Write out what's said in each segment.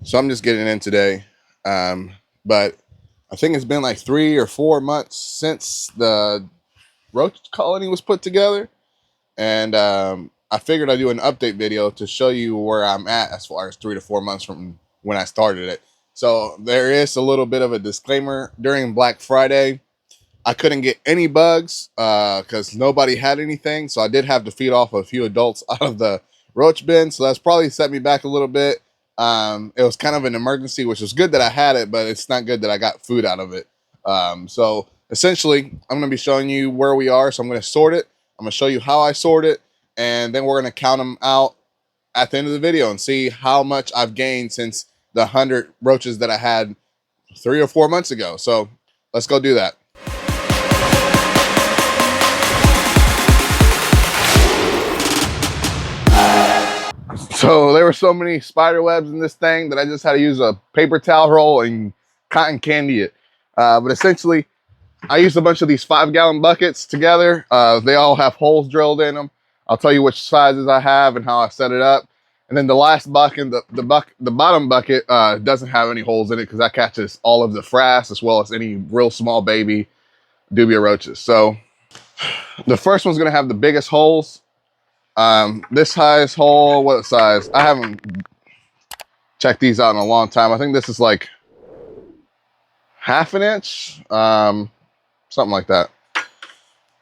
So I'm just getting in today. But I think it's been like 3 or 4 months since the roach colony was put together. And I figured I'd do an update video to show you where I'm at as far as 3 to 4 months from when I started it. So there is a little bit of a disclaimer. During Black Friday, I couldn't get any bugs because nobody had anything. So I did have to feed off a few adults out of the roach bin. So that's probably set me back a little bit. It was kind of an emergency, which was good that I had it, but it's not good that I got food out of it. So essentially, I'm going to be showing you where we are. So I'm going to sort it. I'm going to show you how I sort it. And then we're going to count them out at the end of the video and see how much I've gained since the 100 roaches that I had 3 or 4 months ago. So let's go do that. So there were so many spider webs in this thing that I just had to use a paper towel roll and cotton candy it. But essentially, I used a bunch of these 5-gallon buckets together. They all have holes drilled in them. I'll tell you which sizes I have and how I set it up. And then the last bucket, the bottom bucket doesn't have any holes in it because that catches all of the frass as well as any real small baby Dubia roaches. So the first one's gonna have the biggest holes. This size hole, what size? I haven't checked these out in a long time. I think this is like 1/2 inch, something like that.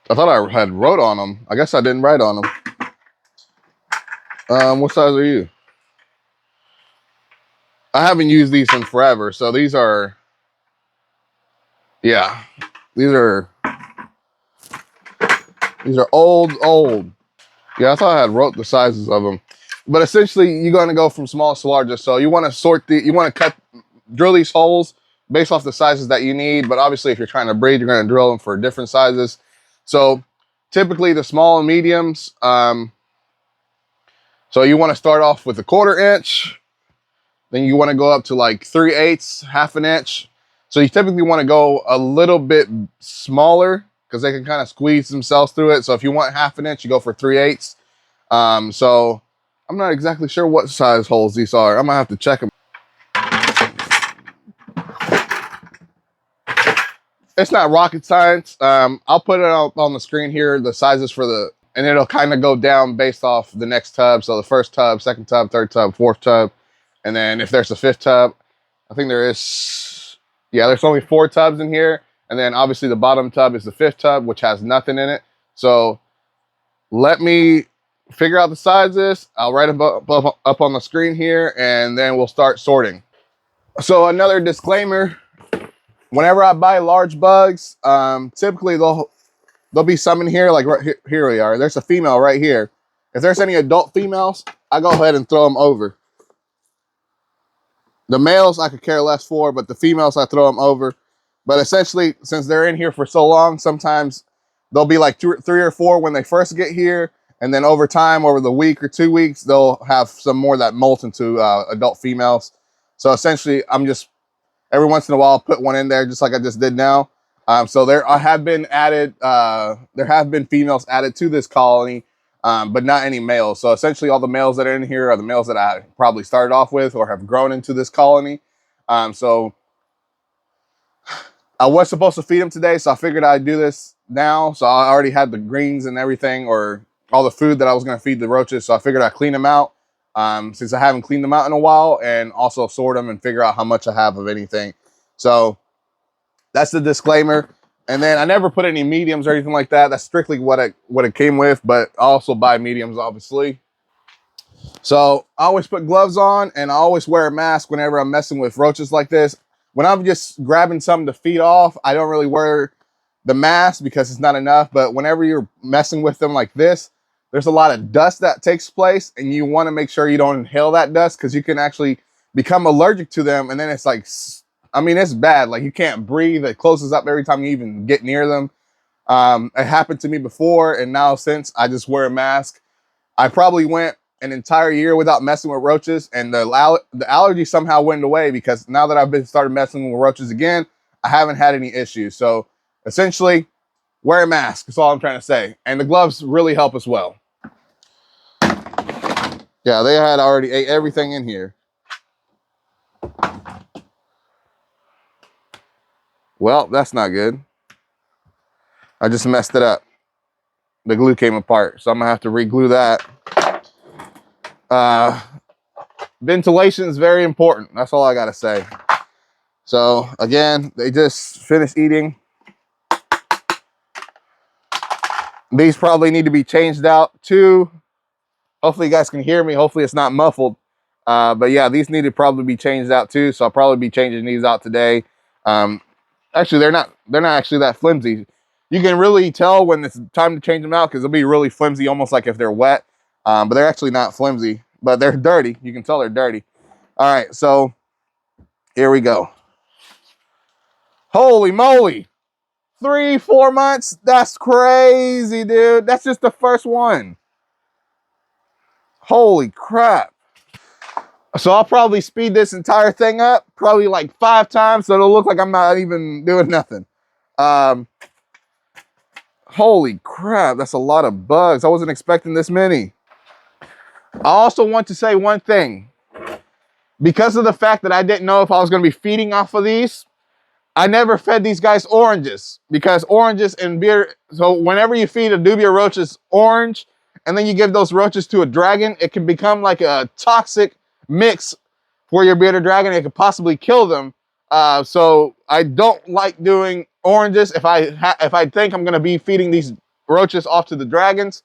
I thought I had wrote on them. I guess I didn't write on them. What size are you? I haven't used these in forever, so these are, yeah, these are old. Yeah, I thought I had wrote the sizes of them, but essentially you're going to go from smallest to largest. So you want to drill these holes based off the sizes that you need. But obviously, if you're trying to breed, you're going to drill them for different sizes. So typically the small and mediums. So you want to start off with a 1/4 inch. Then you want to go up to like 3/8, 1/2 inch. So you typically want to go a little bit smaller because they can kind of squeeze themselves through it. So if you want 1/2 inch, you go for 3/8. So I'm not exactly sure what size holes these are. I'm gonna have to check them. It's not rocket science. I'll put it up on the screen here, the sizes and it'll kind of go down based off the next tub. So the first tub, second tub, third tub, fourth tub. And then if there's a 5th tub, I think there is, yeah, there's only 4 tubs in here. And then obviously the bottom tub is the 5th tub, which has nothing in it. So let me figure out the sizes. I'll write them up on the screen here, and then we'll start sorting. So another disclaimer, whenever I buy large bugs, typically there'll be some in here, like right here we are. There's a female right here. If there's any adult females, I go ahead and throw them over. The males I could care less for, but the females I throw them over. But essentially, since they're in here for so long, sometimes they'll be like 3 or 4 when they first get here. And then over time, over the week or 2 weeks, they'll have some more that molt into adult females. So essentially, I'm just, every once in a while, I'll put one in there just like I just did now. So there have been females added to this colony, but not any males. So essentially all the males that are in here are the males that I probably started off with or have grown into this colony. So I was supposed to feed them today, so I figured I'd do this now. So I already had the greens and everything, or all the food that I was going to feed the roaches. So I figured I'd clean them out since I haven't cleaned them out in a while, and also sort them and figure out how much I have of anything. So that's the disclaimer. And then I never put any mediums or anything like that. That's strictly what it came with, but I also buy mediums, obviously. So I always put gloves on, and I always wear a mask whenever I'm messing with roaches like this. When I'm just grabbing something to feed off, I don't really wear the mask because it's not enough. But whenever you're messing with them like this, there's a lot of dust that takes place, and you want to make sure you don't inhale that dust because you can actually become allergic to them. And then it's like, I mean, it's bad. Like you can't breathe. It closes up every time you even get near them. It happened to me before, and now since I just wear a mask. I probably went an entire year without messing with roaches, and the allergy somehow went away because now that I've started messing with roaches again, I haven't had any issues. So essentially, wear a mask. That's all I'm trying to say. And the gloves really help as well. Yeah, they had already ate everything in here. Well, that's not good. I just messed it up. The glue came apart, so I'm gonna have to re-glue that. Ventilation is very important. That's all I gotta say. So again, they just finished eating. These probably need to be changed out too. Hopefully you guys can hear me. Hopefully it's not muffled. But yeah, these need to probably be changed out too. So I'll probably be changing these out today. Actually, they're not actually that flimsy. You can really tell when it's time to change them out because they'll be really flimsy, almost like if they're wet. But they're actually not flimsy, but they're dirty. You can tell they're dirty. All right, so here we go. Holy moly. 3-4 months? That's crazy, dude. That's just the first one. Holy crap. So I'll probably speed this entire thing up, probably like 5 times, so it'll look like I'm not even doing nothing. Holy crap, that's a lot of bugs. I wasn't expecting this many. I also want to say one thing. Because of the fact that I didn't know if I was going to be feeding off of these, I never fed these guys oranges, because oranges and beer. So whenever you feed a Dubia roaches orange and then you give those roaches to a dragon, it can become like a toxic mix for your bearded dragon. It could possibly kill them. So I don't like doing oranges if I think I'm going to be feeding these roaches off to the dragons.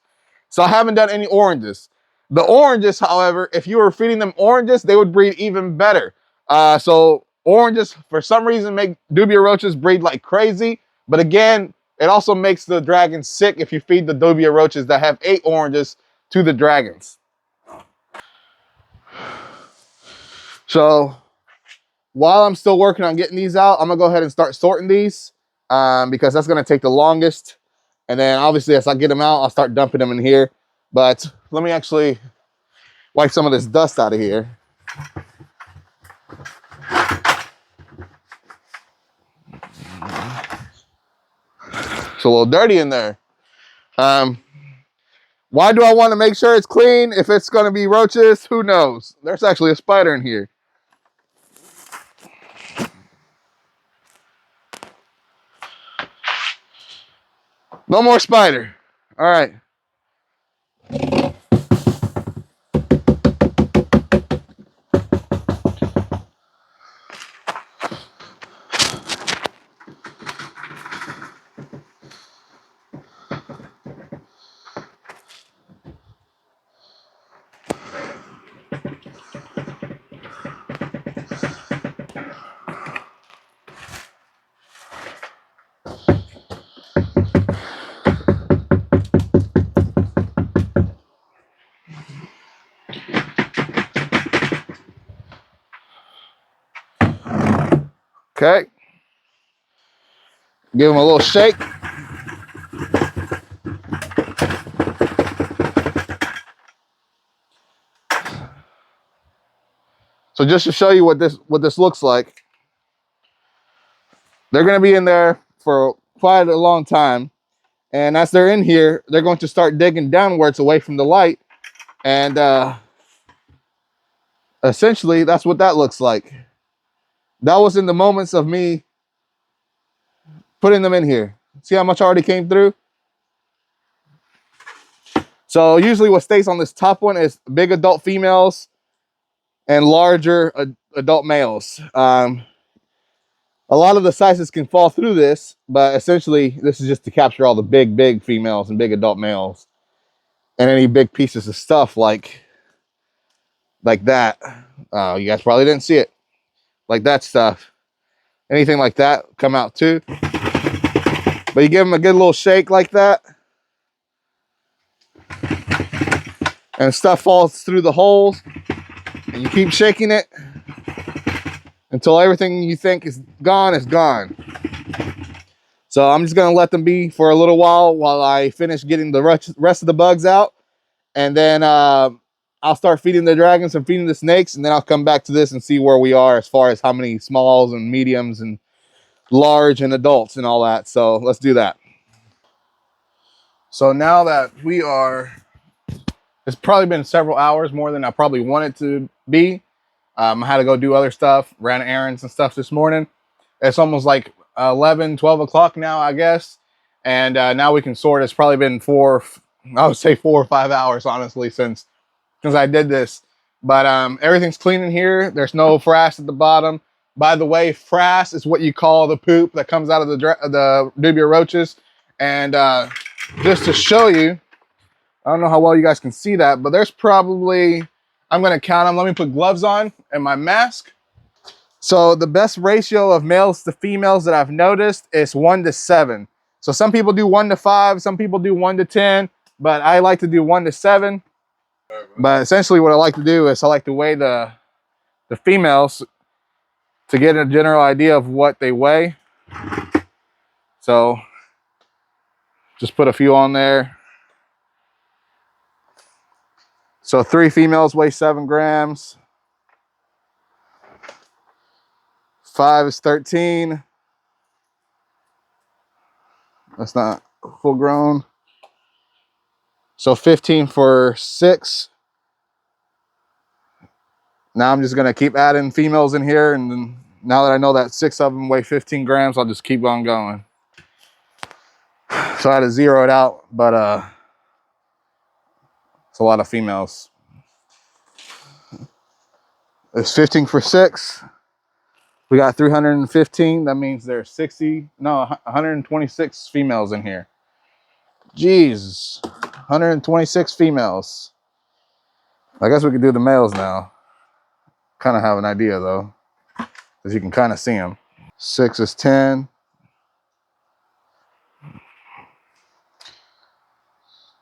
So I haven't done any oranges. The oranges, however, if you were feeding them oranges, they would breed even better. So oranges, for some reason, make Dubia roaches breed like crazy. But again, it also makes the dragons sick if you feed the Dubia roaches that have 8 oranges to the dragons. So while I'm still working on getting these out, I'm going to go ahead and start sorting these because that's going to take the longest. And then obviously as I get them out, I'll start dumping them in here. But let me actually wipe some of this dust out of here. It's a little dirty in there. Why do I want to make sure it's clean? If it's going to be roaches, who knows? There's actually a spider in here. No more spider. All right. Okay. Give them a little shake. So just to show you what this looks like, they're going to be in there for quite a long time. And as they're in here, they're going to start digging downwards away from the light. And essentially, that's what that looks like. That was in the moments of me putting them in here. See how much already came through? So usually what stays on this top one is big adult females and larger adult males. A lot of the sizes can fall through this, but essentially this is just to capture all the big females and big adult males. And any big pieces of stuff like that. You guys probably didn't see it. Like that stuff. Anything like that come out too. But you give them a good little shake like that. And stuff falls through the holes. And you keep shaking it until everything you think is gone is gone. So I'm just going to let them be for a little while I finish getting the rest of the bugs out. And then I'll start feeding the dragons and feeding the snakes. And then I'll come back to this and see where we are as far as how many smalls and mediums and large and adults and all that. So let's do that. So now that we are, it's probably been several hours more than I probably wanted to be. I had to go do other stuff, ran errands and stuff this morning. It's almost like 11, 12 o'clock now, I guess. And now we can sort. It's probably been I would say 4 or 5 hours, honestly, since I did this. But everything's clean in here. There's no frass at the bottom. By the way, frass is what you call the poop that comes out of the Dubia roaches. And just to show you, I don't know how well you guys can see that, but there's probably, I'm going to count them. Let me put gloves on and my mask. So the best ratio of males to females that I've noticed is 1 to 7. So some people do 1 to 5, some people do 1 to 10, but I like to do 1 to 7. But essentially what I like to do is I like to weigh the females to get a general idea of what they weigh. So just put a few on there. So 3 females weigh 7 grams. 5 is 13. That's not full grown. So 15 for 6. Now I'm just gonna keep adding females in here, and then now that I know that 6 of them weigh 15 grams, I'll just keep on going. So I had to zero it out, but it's a lot of females. It's 15 for 6. We got 315. That means there's 126 females in here. Jeez, 126 females. I guess we could do the males now. Kind of have an idea though, because you can kind of see them. 6 is 10.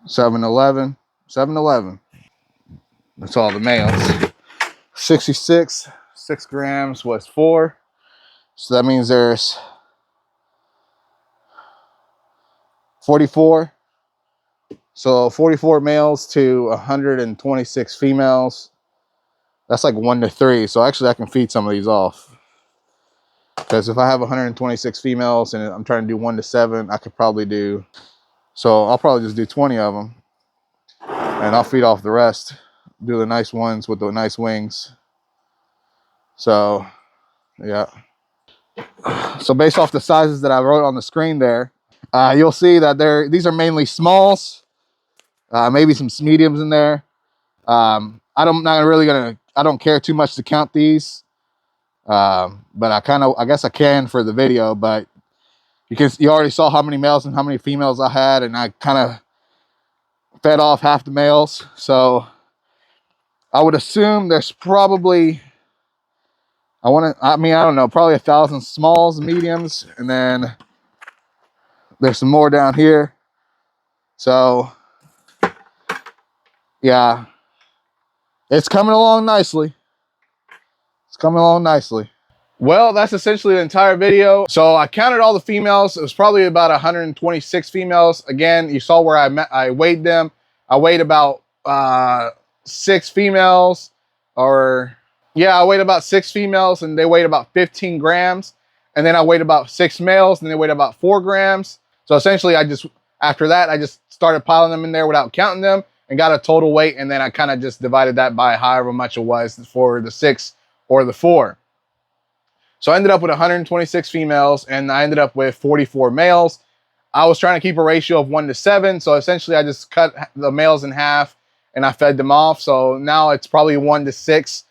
7, 11. 7, 11. That's all the males. 66, 6 grams was 4. So that means there's 44. So 44 males to 126 females. That's like 1 to 3. So actually I can feed some of these off. Because if I have 126 females and I'm trying to do 1 to 7, I could probably do, so I'll probably just do 20 of them. And I'll feed off the rest. Do the nice ones with the nice wings. So, yeah. So based off the sizes that I wrote on the screen there, you'll see that these are mainly smalls. Maybe some mediums in there. I don't care too much to count these. But I guess I can for the video, but you already saw how many males and how many females I had, and I kind of fed off half the males. So I would assume there's probably, I don't know, probably 1,000 smalls, mediums, and then there's some more down here. So yeah, it's coming along nicely. It's coming along nicely. Well, that's essentially the entire video. So I counted all the females. It was probably about 126 females. Again, you saw where I weighed them. I weighed about 6 females, I weighed about 6 females, and they weighed about 15 grams. And then I weighed about 6 males, and they weighed about 4 grams. So essentially after that, I just started piling them in there without counting them and got a total weight. And then I kind of just divided that by however much it was for the 6 or the 4. So I ended up with 126 females, and I ended up with 44 males. I was trying to keep a ratio of 1 to 7. So essentially I just cut the males in half and I fed them off. So now it's probably 1 to 6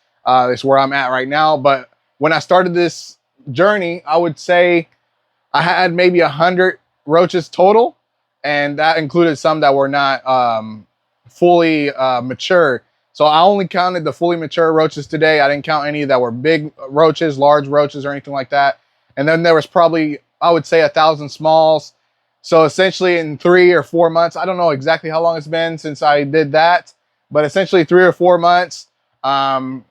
is where I'm at right now. But when I started this journey, I would say I had maybe 100 roaches total. And that included some that were not fully mature. So I only counted the fully mature roaches today. I didn't count any that were big roaches, large roaches, or anything like that. And then there was probably, I would say, 1,000 smalls. So essentially in 3 or 4 months, I don't know exactly how long it's been since I did that, but essentially 3 or 4 months. And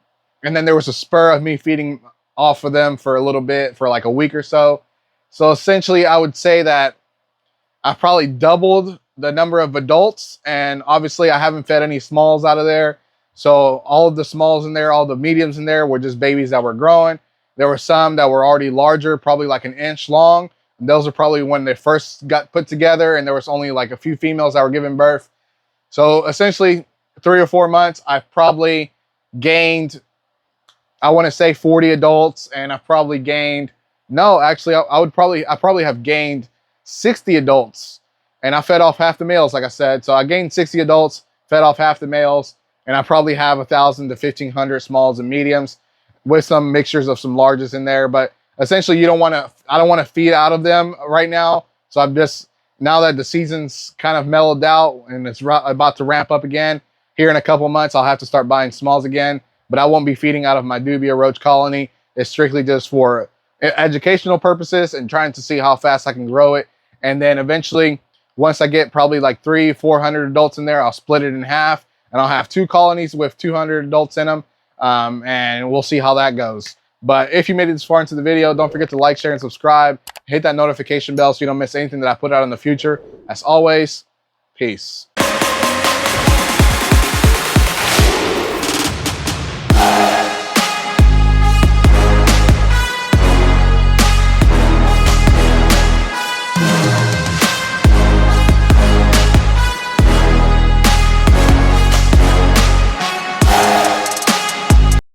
then there was a spur of me feeding off of them for a little bit, for like a week or so. So essentially I would say that I probably doubled the number of adults, and obviously I haven't fed any smalls out of there. So all of the smalls in there, all the mediums in there were just babies that were growing. There were some that were already larger, probably like 1 inch long. And those are probably when they first got put together, and there was only like a few females that were giving birth. So essentially 3 or 4 months, I've probably gained, I want to say 40 adults, and I've probably gained No, actually, I probably have gained 60 adults, and I fed off half the males, like I said. So I gained 60 adults, fed off half the males, and I probably have 1,000 to 1,500 smalls and mediums, with some mixtures of some larges in there. But essentially, I don't want to feed out of them right now. So I'm just, now that the season's kind of mellowed out and it's about to ramp up again, here in a couple months, I'll have to start buying smalls again. But I won't be feeding out of my Dubia roach colony. It's strictly just for educational purposes and trying to see how fast I can grow it. And then eventually, once I get probably like 300-400 adults in there, I'll split it in half and I'll have 2 colonies with 200 adults in them. And we'll see how that goes. But if you made it this far into the video, don't forget to like, share, and subscribe. Hit that notification bell so you don't miss anything that I put out in the future. As always, peace.